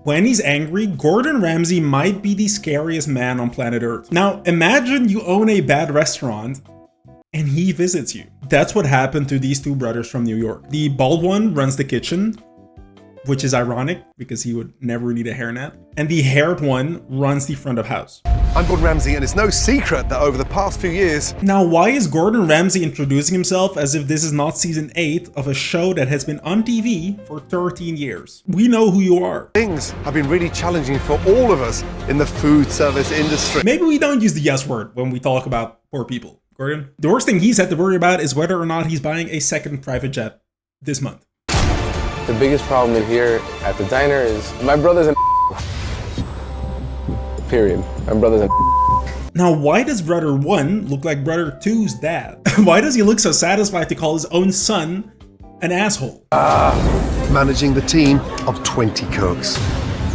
When he's angry, Gordon Ramsay might be the scariest man on planet Earth. Now, imagine you own a bad restaurant and he visits you. That's what happened to these two brothers from New York. The bald one runs the kitchen, which is ironic because he would never need a hairnet. And the haired one runs the front of house. I'm Gordon Ramsay, and it's no secret that over the past few years... Now, why is Gordon Ramsay introducing himself as if this is not season 8 of a show that has been on TV for 13 years? We know who you are. Things have been really challenging for all of us in the food service industry. Maybe we don't use the yes word when we talk about poor people, Gordon. The worst thing he's had to worry about is whether or not he's buying a second private jet this month. The biggest problem in here at the diner is my brother's an period. My brother's an Now, why does brother 1 look like brother 2's dad? Why does he look so satisfied to call his own son an asshole? Managing the team of 20 cooks.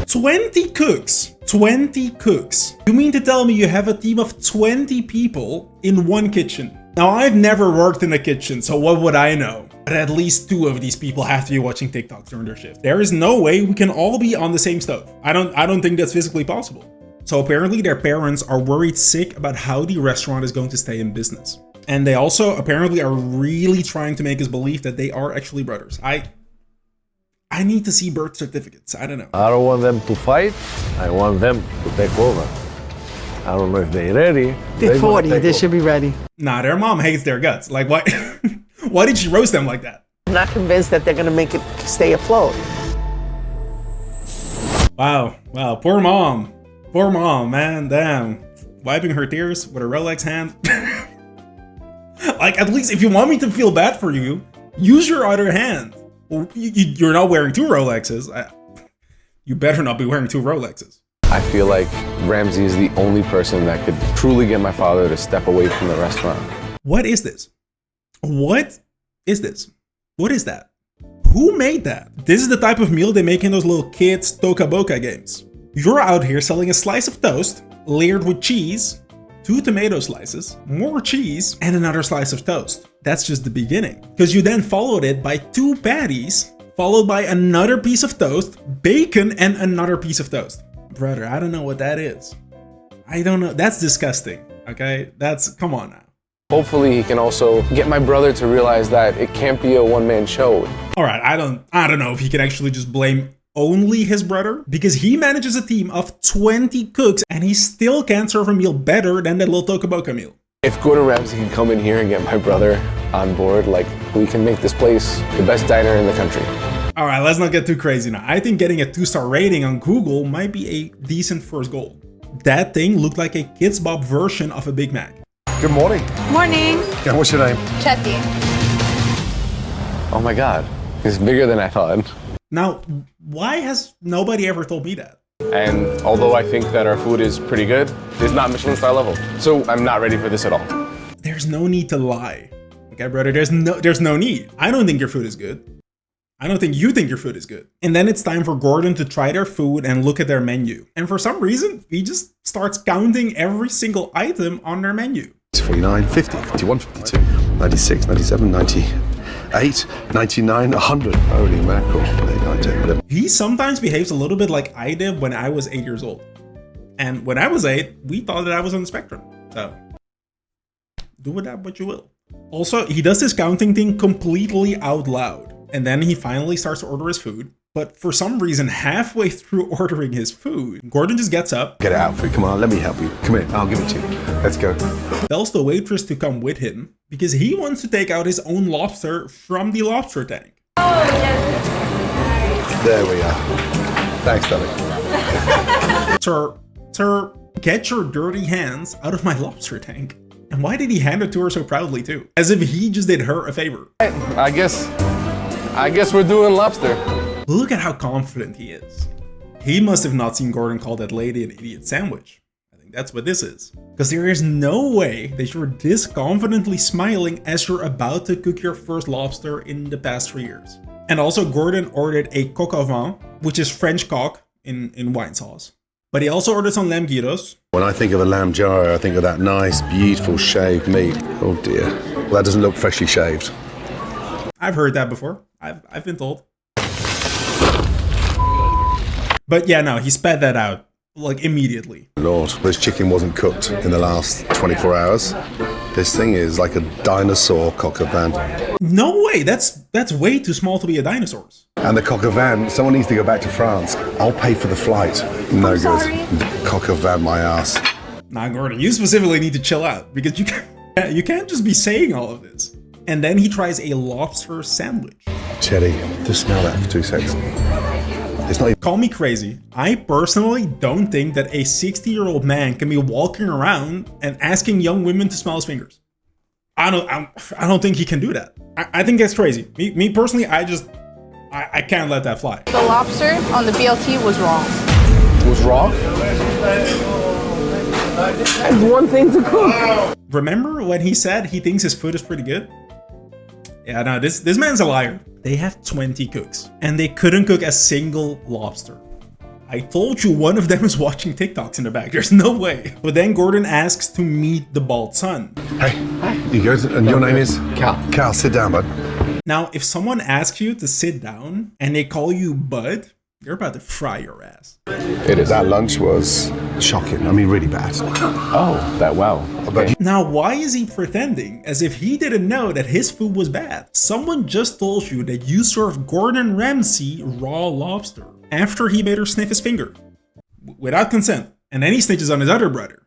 20 cooks? 20 cooks? You mean to tell me you have a team of 20 people in one kitchen? Now, I've never worked in a kitchen, so what would I know? But at least 2 of these people have to be watching TikToks during their shift. There is no way we can all be on the same stove. I don't think that's physically possible. So apparently their parents are worried sick about how the restaurant is going to stay in business. And they also apparently are really trying to make us believe that they are actually brothers. I need to see birth certificates. I don't know. I don't want them to fight. I want them to take over. I don't know if they're ready. They're 40. They should be ready. Nah, their mom hates their guts. Like, why? Why did she roast them like that? I'm not convinced that they're going to make it stay afloat. Wow. Poor mom. Poor mom, man. Damn. Wiping her tears with a Rolex hand. Like, at least if you want me to feel bad for you, use your other hand. Well, you're not wearing 2 Rolexes. You better not be wearing 2 Rolexes. I feel like Ramsay is the only person that could truly get my father to step away from the restaurant. What is this? What is this? What is that? Who made that? This is the type of meal they make in those little kids' Toca Boca games. You're out here selling a slice of toast layered with cheese, 2 tomato slices, more cheese, and another slice of toast. That's just the beginning. Because you then followed it by 2 patties, followed by another piece of toast, bacon, and another piece of toast. Brother, I don't know what that is. I don't know. That's disgusting. Okay? Come on now. Hopefully he can also get my brother to realize that it can't be a one-man show. All right, I don't know if he can actually just blame only his brother, because he manages a team of 20 cooks and he still can't serve a meal better than that little Toca Boca meal. If Gordon Ramsay can come in here and get my brother on board, like, we can make this place the best diner in the country. All right, let's not get too crazy now. I think getting a 2-star rating on Google might be a decent first goal. That thing looked like a Kids Bop version of a Big Mac. Good morning. Morning. Yeah, what's your name? Chetty. Oh my God, it's bigger than I thought. Now, why has nobody ever told me that? And although I think that our food is pretty good, it's not Michelin star level. So I'm not ready for this at all. There's no need to lie. Okay, brother, there's no need. I don't think your food is good. I don't think you think your food is good. And then it's time for Gordon to try their food and look at their menu. And for some reason, he just starts counting every single item on their menu. 49, 50, 51, 52, 96, 97, 98, 99, 100. Holy mackerel. 89, 10, 11. He sometimes behaves a little bit like I did when I was 8 years old. And when I was 8, we thought that I was on the spectrum. So, do with that what you will. Also, he does this counting thing completely out loud. And then he finally starts to order his food. But for some reason, halfway through ordering his food, Gordon just gets up. Get it out for you. Come on, let me help you. Come here, I'll give it to you. Let's go. Tells the waitress to come with him because he wants to take out his own lobster from the lobster tank. Oh, yes. There we are. Thanks, darling. Sir, get your dirty hands out of my lobster tank. And why did he hand it to her so proudly too? As if he just did her a favor. I guess we're doing lobster. Look at how confident he is. He must have not seen Gordon call that lady an idiot sandwich. I think that's what this is. Because there is no way that you're this confidently smiling as you're about to cook your first lobster in the past 3 years. And also Gordon ordered a coq au vin, which is French cock in wine sauce. But he also ordered some lamb gyros. When I think of a lamb gyro, I think of that nice, beautiful shaved meat. Oh dear. Well, that doesn't look freshly shaved. I've heard that before. I've been told. But yeah, no, he spat that out like immediately. Lord, this chicken wasn't cooked in the last 24 hours. This thing is like a dinosaur coq au vin. No way, that's way too small to be a dinosaur. And the coq au vin, someone needs to go back to France. I'll pay for the flight. No good. sorry. Coq au vin my ass. Nah, Gordon, you specifically need to chill out because you can't just be saying all of this. And then he tries a lobster sandwich. Chetty, just smell that for 2 seconds. It's not even... Call me crazy. I personally don't think that a 60-year-old man can be walking around and asking young women to smell his fingers. I don't think he can do that. I think that's crazy. Me personally, I can't let that fly. The lobster on the BLT was wrong. Was raw? That's one thing to cook. Remember when he said he thinks his food is pretty good? Yeah, no, this man's a liar. They have 20 cooks, and they couldn't cook a single lobster. I told you one of them is watching TikToks in the back. There's no way. But then Gordon asks to meet the bald son. Hey, you guys, and your name is? Cal. Cal, sit down, bud. Now, if someone asks you to sit down and they call you bud, you're about to fry your ass. It is. That lunch was shocking. I mean, really bad. Oh, that wow. Okay. Now, why is he pretending as if he didn't know that his food was bad? Someone just told you that you served Gordon Ramsay raw lobster after he made her sniff his finger without consent. And then he snitches on his other brother.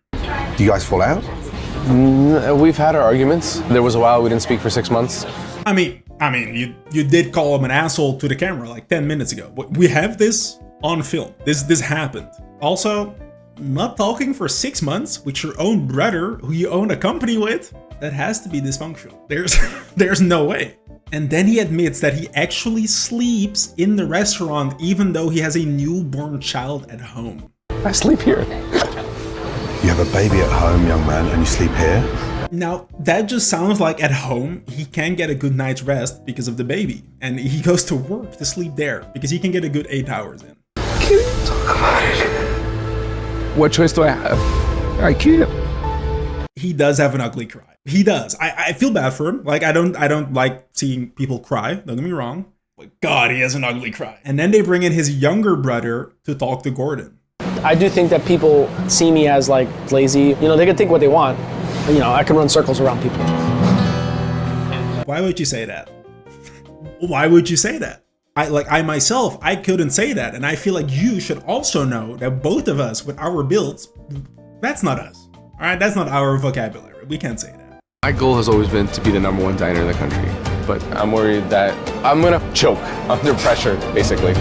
Do you guys fall out? We've had our arguments. There was a while we didn't speak for 6 months. I mean, you did call him an asshole to the camera like 10 minutes ago. We have this on film. This happened. Also, not talking for 6 months with your own brother who you own a company with, that has to be dysfunctional. There's no way. And then he admits that he actually sleeps in the restaurant even though he has a newborn child at home. I sleep here. You have a baby at home, young man, and you sleep here? Now, that just sounds like at home, he can't get a good night's rest because of the baby. And he goes to work to sleep there because he can get a good 8 hours in. Can you talk about it? What choice do I have? I can't. He does have an ugly cry. He does. I feel bad for him. Like, I don't like seeing people cry. Don't get me wrong. But God, he has an ugly cry. And then they bring in his younger brother to talk to Gordon. I do think that people see me as like lazy. You know, they can think what they want. You know, I can run circles around people. Why would you say that? Why would you say that? I myself, I couldn't say that. And I feel like you should also know that both of us with our builds, that's not us. All right, that's not our vocabulary. We can't say that. My goal has always been to be the #1 diner in the country, but I'm worried that I'm gonna choke under pressure, basically.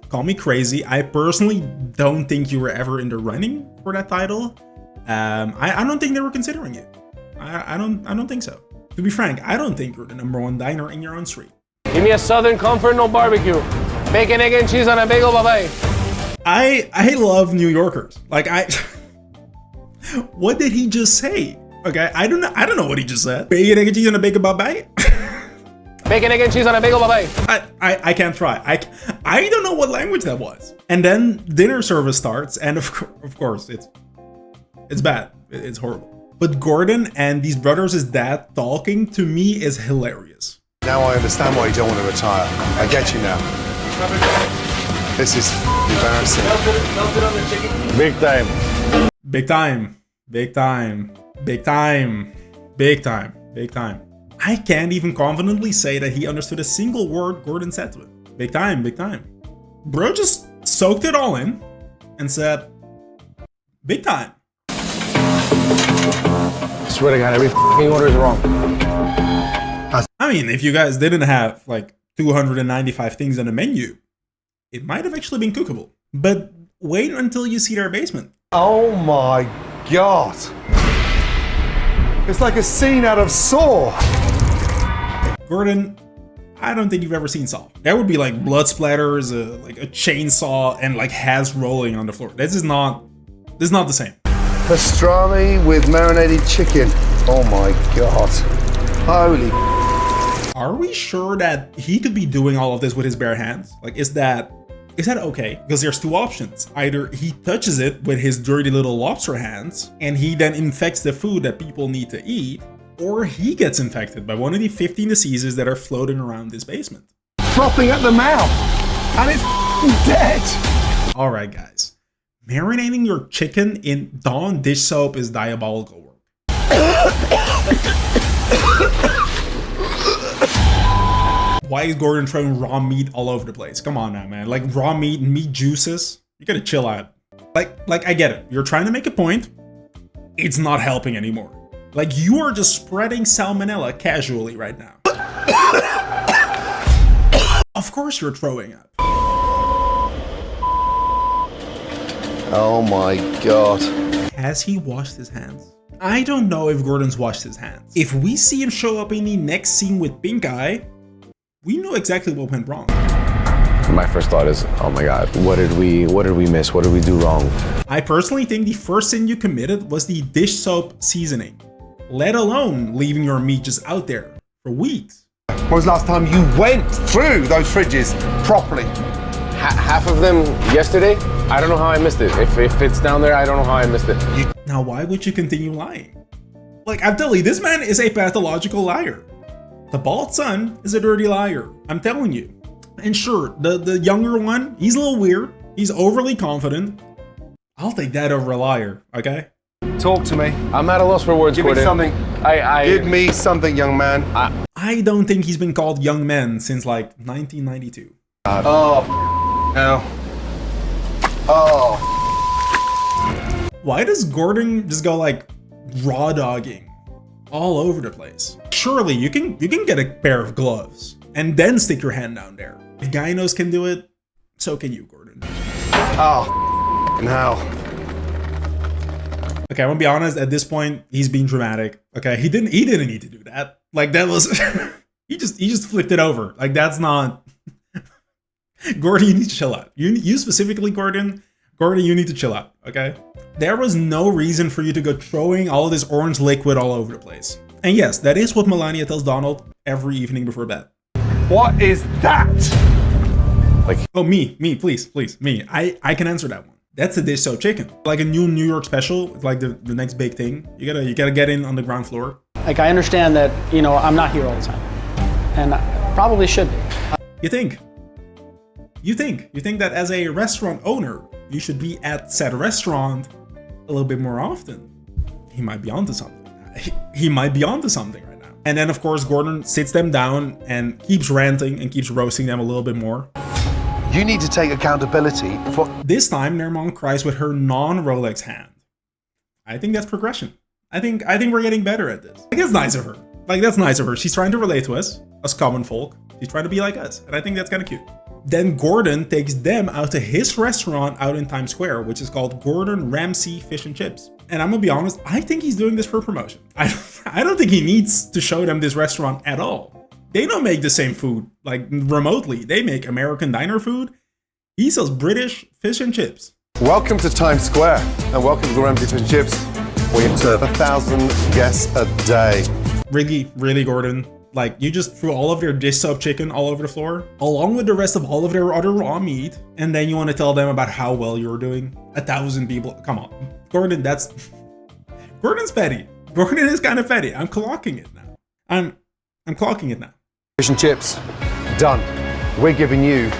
Call me crazy. I personally don't think you were ever in the running for that title. I don't think they were considering it. I don't think so. To be frank, I don't think you're the #1 diner in your own street. Give me a Southern Comfort, no barbecue. Bacon, egg, and cheese on a bagel, bye-bye. I love New Yorkers. Like what did he just say? Okay, I don't know what he just said. Bacon, egg, and cheese on a bagel, bye-bye. Bacon, egg, and cheese on a bagel, bye-bye. I can't try. I don't know what language that was. And then dinner service starts, and of course it's bad. It's horrible. But Gordon and these brothers' dad talking to me is hilarious. Now I understand why you don't want to retire. I get you now. This is embarrassing. Big time. Big time. Big time. Big time. Big time. Big time. I can't even confidently say that he understood a single word Gordon said to him. Big time. Big time. Bro just soaked it all in and said, big time. I swear to God, every order is wrong. I mean, if you guys didn't have like 295 things on the menu, it might have actually been cookable. But wait until you see their basement. Oh my God. It's like a scene out of Saw. Gordon, I don't think you've ever seen Saw. There would be like blood splatters, like a chainsaw, and like heads rolling on the floor. This is not the same. Pastrami with marinated chicken. Oh my God. Holy. Are we sure that he could be doing all of this with his bare hands? Like, is that okay? Because there's two options. Either he touches it with his dirty little lobster hands, and he then infects the food that people need to eat, or he gets infected by one of the 15 diseases that are floating around this basement. Frothing at the mouth. And it's dead. All right, guys. Marinating your chicken in Dawn dish soap is diabolical work. Why is Gordon throwing raw meat all over the place? Come on now, man. Like raw meat, meat juices. You gotta chill out. Like I get it. You're trying to make a point. It's not helping anymore. Like you are just spreading salmonella casually right now. Of course you're throwing up. Oh my God. Has he washed his hands? I don't know if Gordon's washed his hands. If we see him show up in the next scene with Pink Eye, we know exactly what went wrong. My first thought is, oh my God, what did we miss? What did we do wrong? I personally think the first sin you committed was the dish soap seasoning, let alone leaving your meat just out there for weeks. When was the last time you went through those fridges properly? Half of them yesterday. I don't know how I missed it. If it's down there, I don't know how I missed it. Now, why would you continue lying? Like, I'm telling you, this man is a pathological liar. The bald son is a dirty liar. I'm telling you. And sure, the younger one, he's a little weird. He's overly confident. I'll take that over a liar, okay? Talk to me. I'm at a loss for words, Give me Gordon. something. Give me something, young man. I don't think he's been called young man since like 1992. No. Oh. Why does Gordon just go like raw dogging all over the place? Surely you can get a pair of gloves and then stick your hand down there. If gynos can do it, so can you, Gordon. Oh. Now. Okay, I'm gonna be honest. At this point, he's being dramatic. Okay, he didn't need to do that. Like that was he just flipped it over. Like that's not. Gordon, you need to chill out. You specifically, Gordon, you need to chill out. Okay, there was no reason for you to go throwing all of this orange liquid all over the place. And yes, that is what Melania tells Donald every evening before bed. What is that? Like, oh, me, please, me. I can answer that one. That's a dish soap chicken. Like a new New York special. It's like the next big thing. You gotta get in on the ground floor. Like, I understand that, you know, I'm not here all the time. And I probably should be. You think that as a restaurant owner, you should be at said restaurant a little bit more often. He might be onto something. He might be onto something right now. And then, of course, Gordon sits them down and keeps ranting and keeps roasting them a little bit more. You need to take accountability for... This time, their mom cries with her non-Rolex hand. I think that's progression. I think we're getting better at this. Like, that's nice of her. Like, that's nice of her. She's trying to relate to us common folk. She's trying to be like us. And I think that's kind of cute. Then Gordon takes them out to his restaurant out in Times Square, which is called Gordon Ramsay Fish and Chips. And I'm gonna be honest, I think he's doing this for promotion. I don't think he needs to show them this restaurant at all. They don't make the same food, like remotely. They make American diner food. He sells British fish and chips. Welcome to Times Square and welcome to Ramsay Fish and Chips. We serve 1,000 guests a day. Really, Gordon? Like, you just threw all of their dish soap chicken all over the floor, along with the rest of all of their other raw meat, and then you want to tell them about how well you're doing? 1,000 people? Come on. Gordon, Gordon's petty. Gordon is kind of petty. I'm clocking it now. I'm clocking it now. Fish and chips, done. We're giving you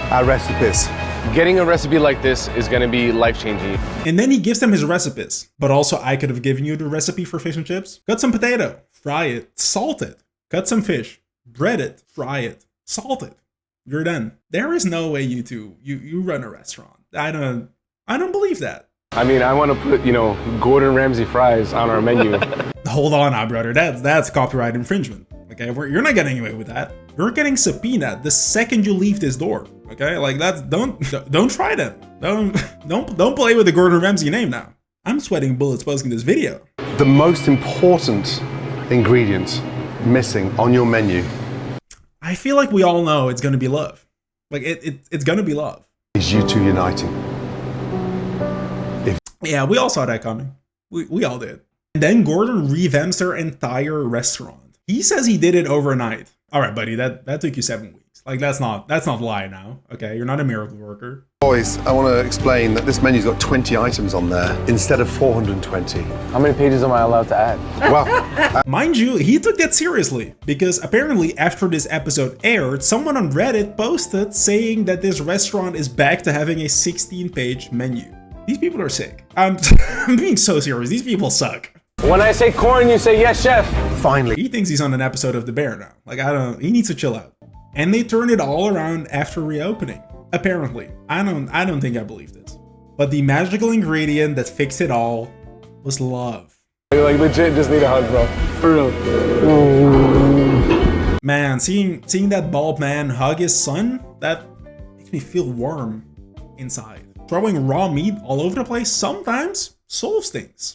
our recipes. getting a recipe like this is gonna be life-changing. And then he gives them his recipes. But also, I could have given you the recipe for fish and chips. Cut some potato, fry it, salt it. Cut some fish, bread it, fry it, salt it. You're done. There is no way you run a restaurant. I don't believe that. I mean, I want to put, Gordon Ramsay fries on our menu. Hold on now, brother. That's copyright infringement. Okay, you're not getting away with that. You're getting subpoenaed the second you leave this door. Okay, like don't try that. Don't play with the Gordon Ramsay name now. I'm sweating bullets posting this video. The most important ingredient missing on your menu I feel like we all know it's gonna be love. Like it's gonna be love. is you two uniting. Yeah, we all saw that coming. We all did. And then Gordon revamps their entire restaurant. He says he did it overnight. All right, buddy, that took you 7 weeks. Like, let's not lie now. Okay, you're not a miracle worker. Boys, I want to explain that this menu's got 20 items on there instead of 420. How many pages am I allowed to add? Well, Mind you, he took that seriously, because apparently after this episode aired, someone on Reddit posted saying that this restaurant is back to having a 16-page menu. These people are sick. I'm being so serious. These people suck. When I say corn, you say yes, chef. finally. He thinks he's on an episode of The Bear now. Like, he needs to chill out. And they turned it all around after reopening. Apparently. I don't think I believe this. But the magical ingredient that fixed it all was love. Like legit just need a hug, bro. For real. Man, seeing that bald man hug his son, that makes me feel warm inside. Throwing raw meat all over the place sometimes solves things.